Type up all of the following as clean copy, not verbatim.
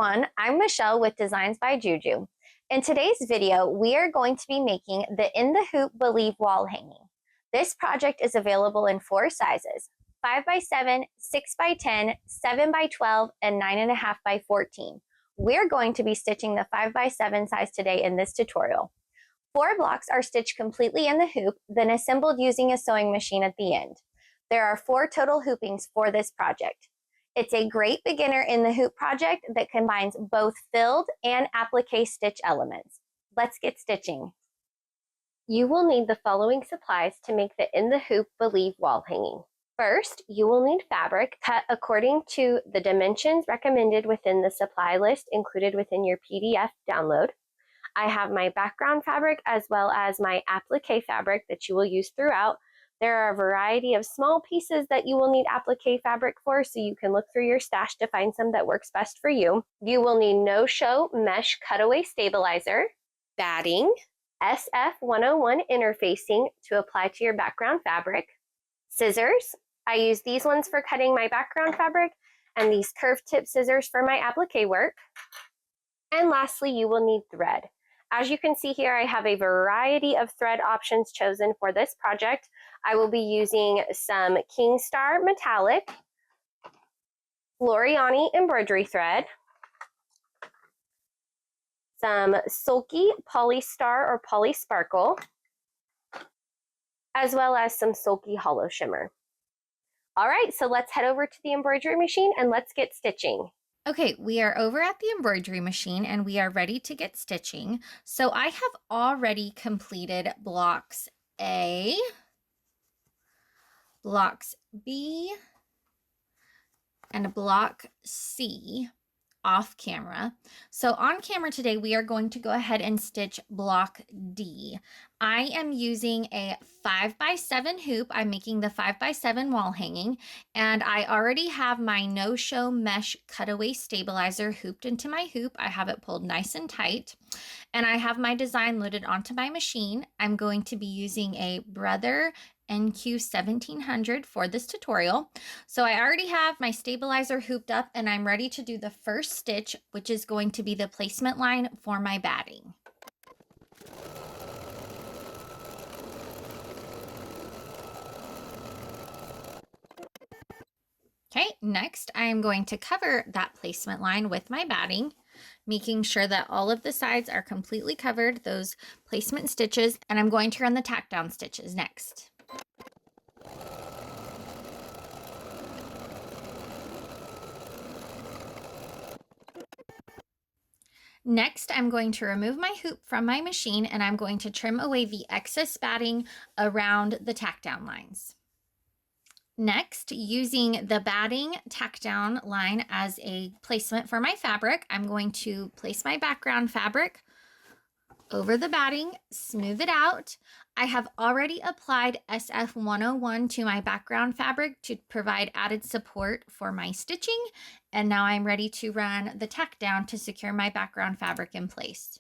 everyone, I'm Michelle with Designs by JuJu. In today's video, we are going to be making the In the Hoop Believe Wall Hanging. This project is available in 4 sizes, 5x7, 6x10, 7x12, and 9.5x14. We're going to be stitching the 5x7 size today in this tutorial. 4 blocks are stitched completely in the hoop, then assembled using a sewing machine at the end. There are 4 total hoopings for this project. It's a great beginner in the hoop project that combines both filled and applique stitch elements. Let's get stitching. You will need the following supplies to make the In the Hoop Believe Wall Hanging. First, you will need fabric cut according to the dimensions recommended within the supply list included within your PDF download. I have my background fabric as well as my applique fabric that you will use throughout. There are a variety of small pieces that you will need applique fabric for, so you can look through your stash to find some that works best for you. You will need no-show mesh cutaway stabilizer, batting, SF101 interfacing to apply to your background fabric, scissors. I use these ones for cutting my background fabric and these curved tip scissors for my applique work. And lastly, you will need thread. As you can see here, I have a variety of thread options chosen for this project. I will be using some King Star Metallic, Floriani embroidery thread, some Sulky Polystar or Poly Sparkle, as well as some Sulky Hollow Shimmer. All right, so let's head over to the embroidery machine and let's get stitching. Okay, we are over at the embroidery machine and we are ready to get stitching. So I have already completed blocks A, blocks B, and block C off camera. So on camera today, we are going to go ahead and stitch block D. I am using a 5x7 hoop. I'm making the 5x7 wall hanging, and I already have my no-show mesh cutaway stabilizer hooped into my hoop. I have it pulled nice and tight, and I have my design loaded onto my machine. I'm going to be using a Brother NQ1700 for this tutorial. So I already have my stabilizer hooped up and I'm ready to do the first stitch, which is going to be the placement line for my batting. Okay, next I am going to cover that placement line with my batting, making sure that all of the sides are completely covered, those placement stitches, and I'm going to run the tack down stitches next. Next, I'm going to remove my hoop from my machine and I'm going to trim away the excess batting around the tack down lines. Next, using the batting tack down line as a placement for my fabric, I'm going to place my background fabric over the batting, smooth it out. I have already applied SF101 to my background fabric to provide added support for my stitching, and now I'm ready to run the tack down to secure my background fabric in place.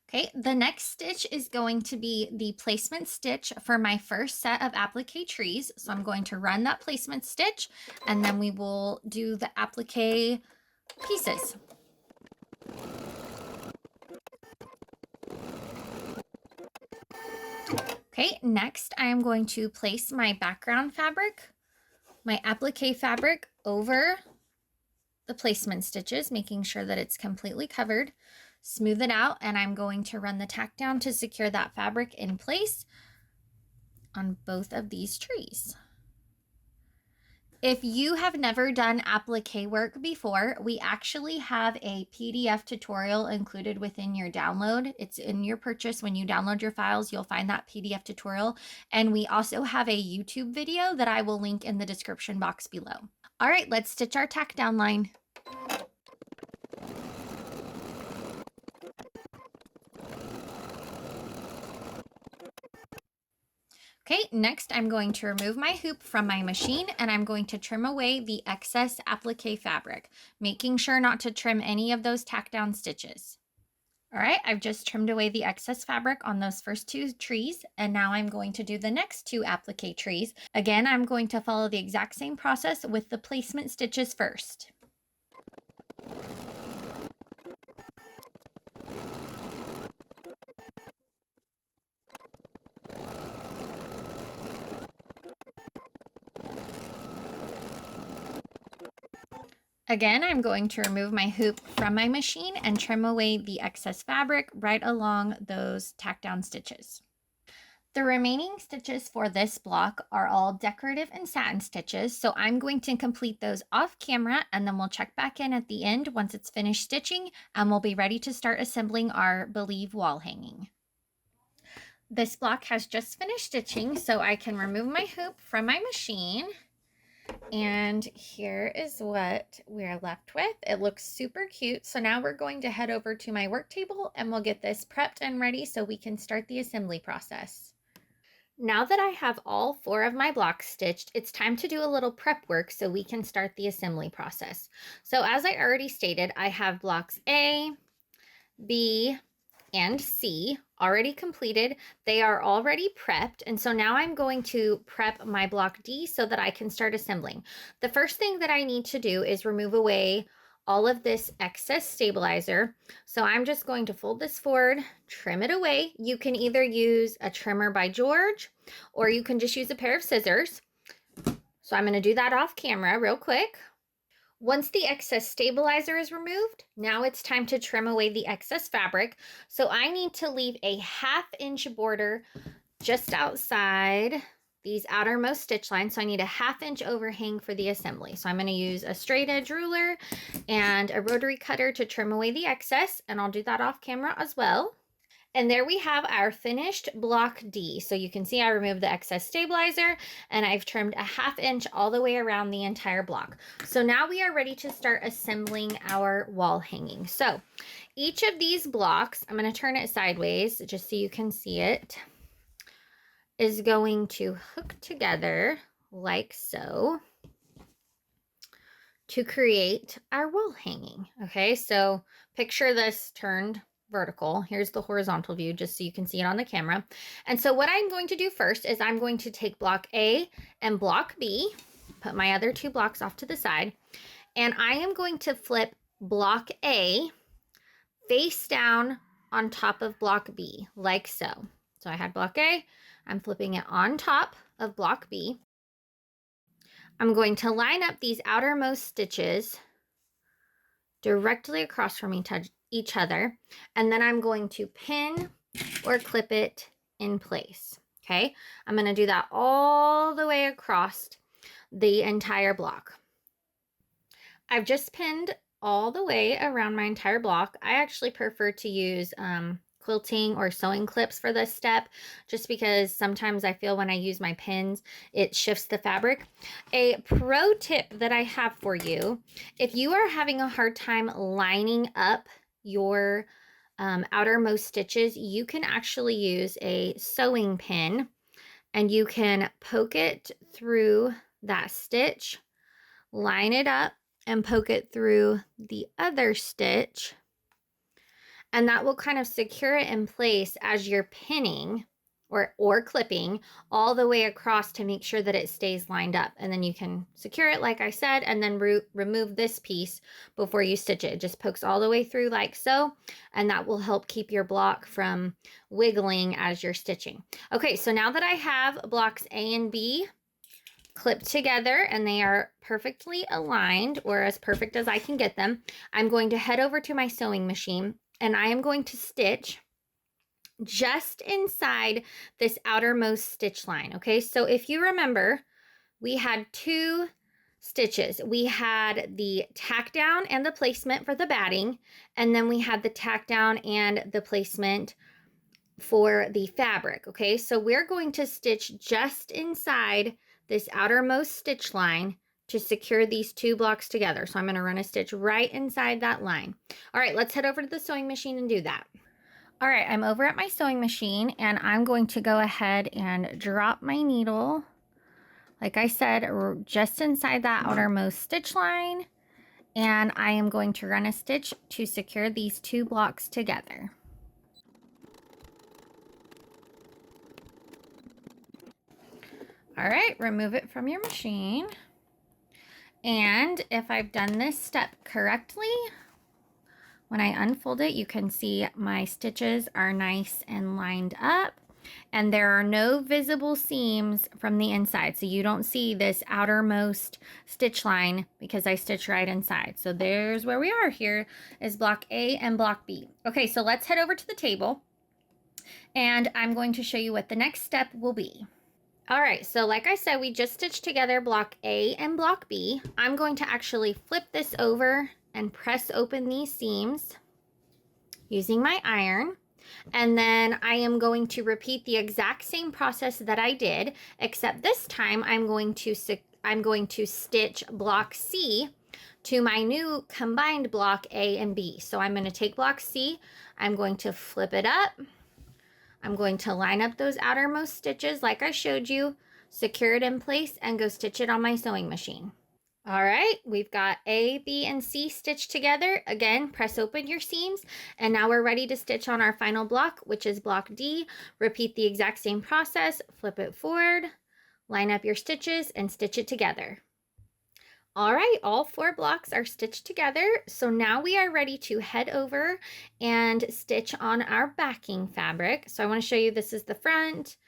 Okay, the next stitch is going to be the placement stitch for my first set of applique trees. So I'm going to run that placement stitch and then we will do the applique pieces. Okay, next I am going to place my background fabric, my applique fabric over the placement stitches, making sure that it's completely covered. Smooth it out, and I'm going to run the tack down to secure that fabric in place on both of these trees. If you have never done applique work before, we actually have a PDF tutorial included within your download. It's in your purchase. When you download your files, you'll find that PDF tutorial. And we also have a YouTube video that I will link in the description box below. All right, let's stitch our tack down line. Okay, next I'm going to remove my hoop from my machine and I'm going to trim away the excess applique fabric, making sure not to trim any of those tack down stitches. All right, I've just trimmed away the excess fabric on those first 2 trees, and now I'm going to do the next 2 applique trees. Again, I'm going to follow the exact same process with the placement stitches first. Again, I'm going to remove my hoop from my machine and trim away the excess fabric right along those tack down stitches. The remaining stitches for this block are all decorative and satin stitches, so I'm going to complete those off camera and then we'll check back in at the end once it's finished stitching and we'll be ready to start assembling our Believe wall hanging. This block has just finished stitching, so I can remove my hoop from my machine. And here is what we're left with. It looks super cute. So now we're going to head over to my work table and we'll get this prepped and ready so we can start the assembly process. Now that I have all 4 of my blocks stitched, it's time to do a little prep work so we can start the assembly process. So as I already stated, I have blocks A, B, and C already completed. They are already prepped, and so now I'm going to prep my block D so that I can start assembling. The first thing that I need to do is remove away all of this excess stabilizer. So I'm just going to fold this forward, trim it away. You can either use a trimmer by George or you can just use a pair of scissors. So I'm going to do that off camera real quick. Once the excess stabilizer is removed, now it's time to trim away the excess fabric. So I need to leave a 1/2 inch border just outside these outermost stitch lines. So I need a 1/2 inch overhang for the assembly. So I'm going to use a straight edge ruler and a rotary cutter to trim away the excess, and I'll do that off camera as well. And there we have our finished block D. So you can see I removed the excess stabilizer and I've trimmed a 1/2 inch all the way around the entire block. So now we are ready to start assembling our wall hanging. So each of these blocks, I'm going to turn it sideways just so you can see it, is going to hook together like so to create our wall hanging. Okay, so picture this turned vertical. Here's the horizontal view just so you can see it on the camera. And so what I'm going to do first is I'm going to take block A and block B, put my other 2 blocks off to the side, and I am going to flip block A face down on top of block B like so. So I had block A, I'm flipping it on top of block B. I'm going to line up these outermost stitches directly across from each other, and then I'm going to pin or clip it in place. Okay, I'm going to do that all the way across the entire block. I've just pinned all the way around my entire block. I actually prefer to use quilting or sewing clips for this step, just because sometimes I feel when I use my pins, it shifts the fabric. A pro tip that I have for you, if you are having a hard time lining up your outermost stitches, you can actually use a sewing pin and you can poke it through that stitch, line it up, and poke it through the other stitch, and that will kind of secure it in place as you're pinning or clipping all the way across to make sure that it stays lined up. And then you can secure it like I said, and then remove this piece before you stitch it. It just pokes all the way through like so, and that will help keep your block from wiggling as you're stitching. Okay, so now that I have blocks A and B clipped together and they are perfectly aligned, or as perfect as I can get them, I'm going to head over to my sewing machine and I am going to stitch just inside this outermost stitch line. Okay, so if you remember, we had 2 stitches. We had the tack down and the placement for the batting, and then we had the tack down and the placement for the fabric. Okay, so we're going to stitch just inside this outermost stitch line to secure these 2 blocks together. So I'm going to run a stitch right inside that line. All right, let's head over to the sewing machine and do that. All right, I'm over at my sewing machine and I'm going to go ahead and drop my needle, like I said, just inside that outermost stitch line, and I am going to run a stitch to secure these 2 blocks together. All right, remove it from your machine. And if I've done this step correctly, when I unfold it, you can see my stitches are nice and lined up, and there are no visible seams from the inside. So you don't see this outermost stitch line because I stitch right inside. So there's where we are. Here is block A and block B. Okay, so let's head over to the table, and I'm going to show you what the next step will be. All right, so like I said, we just stitched together block A and block B. I'm going to actually flip this over and press open these seams using my iron. And then I am going to repeat the exact same process that I did, except this time I'm going to stitch block C to my new combined block A and B. So I'm going to take block C, I'm going to flip it up, I'm going to line up those outermost stitches like I showed you, secure it in place, and go stitch it on my sewing machine. All right, we've got A, B, and C stitched together. Again, press open your seams, and now we're ready to stitch on our final block, which is block D. Repeat the exact same process, flip it forward, line up your stitches, and stitch it together. All right, all 4 blocks are stitched together. So now we are ready to head over and stitch on our backing fabric. So I want to show you, this is the front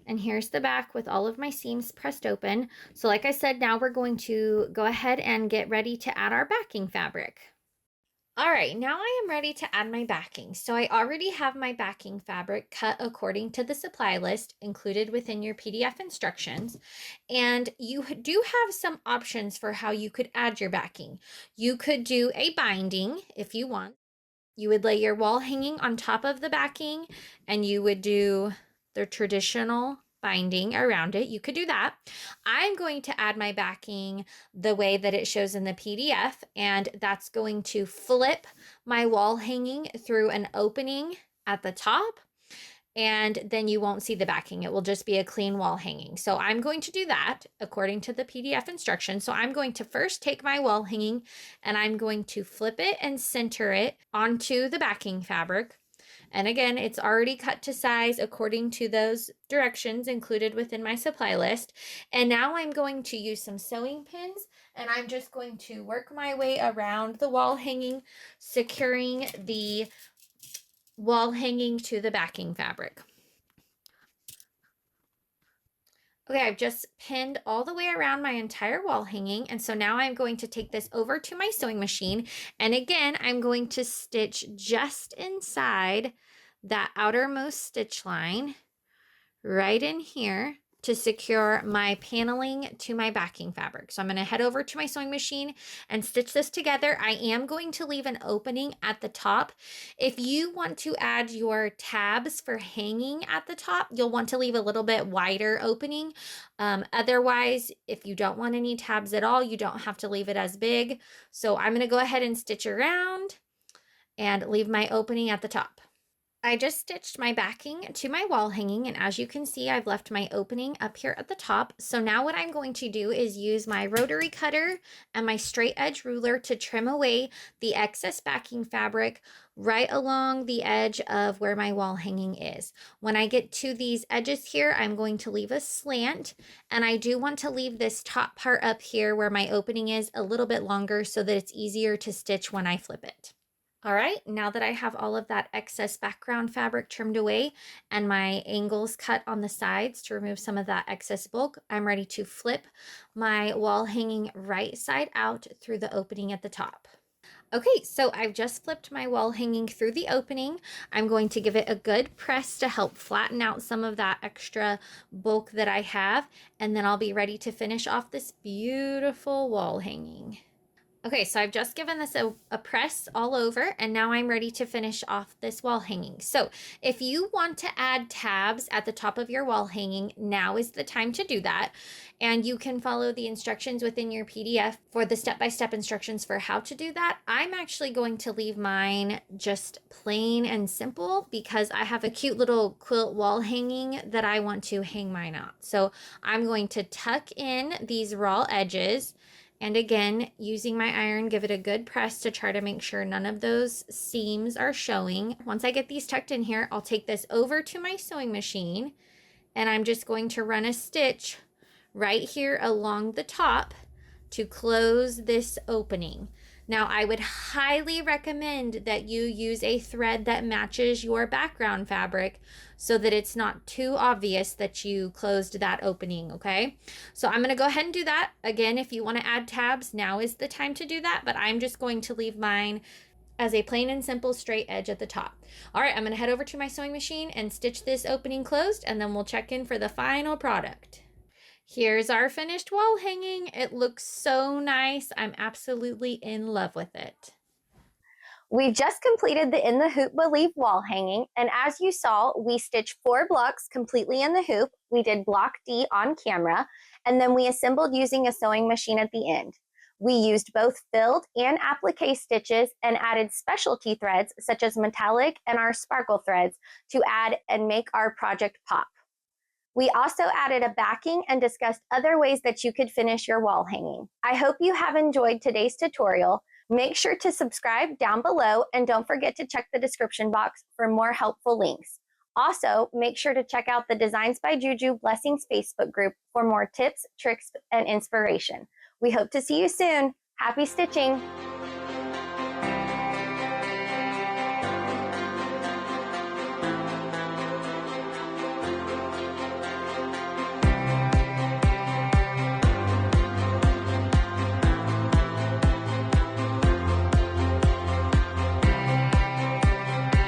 and here's the back with all of my seams pressed open. So like I said, now we're going to go ahead and get ready to add our backing fabric. All right, now I am ready to add my backing. So I already have my backing fabric cut according to the supply list included within your PDF instructions. And you do have some options for how you could add your backing. You could do a binding if you want. You would lay your wall hanging on top of the backing and you would do the traditional binding around it. You could do that. I'm going to add my backing the way that it shows in the PDF, and that's going to flip my wall hanging through an opening at the top, and then you won't see the backing. It will just be a clean wall hanging. So I'm going to do that according to the PDF instructions. So I'm going to first take my wall hanging and I'm going to flip it and center it onto the backing fabric. And again, it's already cut to size according to those directions included within my supply list. And now I'm going to use some sewing pins and I'm just going to work my way around the wall hanging, securing the wall hanging to the backing fabric. Okay, I've just pinned all the way around my entire wall hanging, and so now I'm going to take this over to my sewing machine, and again, I'm going to stitch just inside that outermost stitch line right in here to secure my paneling to my backing fabric. So I'm going to head over to my sewing machine and stitch this together. I am going to leave an opening at the top. If you want to add your tabs for hanging at the top, you'll want to leave a little bit wider opening. Otherwise, if you don't want any tabs at all, you don't have to leave it as big. So I'm going to go ahead and stitch around and leave my opening at the top. I just stitched my backing to my wall hanging, and as you can see, I've left my opening up here at the top. So now what I'm going to do is use my rotary cutter and my straight edge ruler to trim away the excess backing fabric right along the edge of where my wall hanging is. When I get to these edges here, I'm going to leave a slant, and I do want to leave this top part up here where my opening is a little bit longer so that it's easier to stitch when I flip it. All right, now that I have all of that excess background fabric trimmed away and my angles cut on the sides to remove some of that excess bulk, I'm ready to flip my wall hanging right side out through the opening at the top. Okay, so I've just flipped my wall hanging through the opening. I'm going to give it a good press to help flatten out some of that extra bulk that I have, and then I'll be ready to finish off this beautiful wall hanging. Okay, so I've just given this a press all over, and now I'm ready to finish off this wall hanging. So if you want to add tabs at the top of your wall hanging, now is the time to do that. And you can follow the instructions within your PDF for the step-by-step instructions for how to do that. I'm actually going to leave mine just plain and simple because I have a cute little quilt wall hanging that I want to hang mine on. So I'm going to tuck in these raw edges. And again, using my iron, give it a good press to try to make sure none of those seams are showing. Once I get these tucked in here, I'll take this over to my sewing machine and I'm just going to run a stitch right here along the top to close this opening. Now, I would highly recommend that you use a thread that matches your background fabric so that it's not too obvious that you closed that opening, okay? So I'm gonna go ahead and do that. Again, if you wanna add tabs, now is the time to do that, but I'm just going to leave mine as a plain and simple straight edge at the top. All right, I'm gonna head over to my sewing machine and stitch this opening closed, and then we'll check in for the final product. Here's our finished wall hanging. It looks so nice. I'm absolutely in love with it. We just completed the In the Hoop Believe wall hanging, and as you saw, we stitched 4 blocks completely in the hoop. We did block D on camera, and then we assembled using a sewing machine at the end. We used both filled and applique stitches and added specialty threads such as metallic and our sparkle threads to add and make our project pop. We also added a backing and discussed other ways that you could finish your wall hanging. I hope you have enjoyed today's tutorial. Make sure to subscribe down below and don't forget to check the description box for more helpful links. Also, make sure to check out the Designs by JuJu Blessings Facebook group for more tips, tricks, and inspiration. We hope to see you soon. Happy stitching!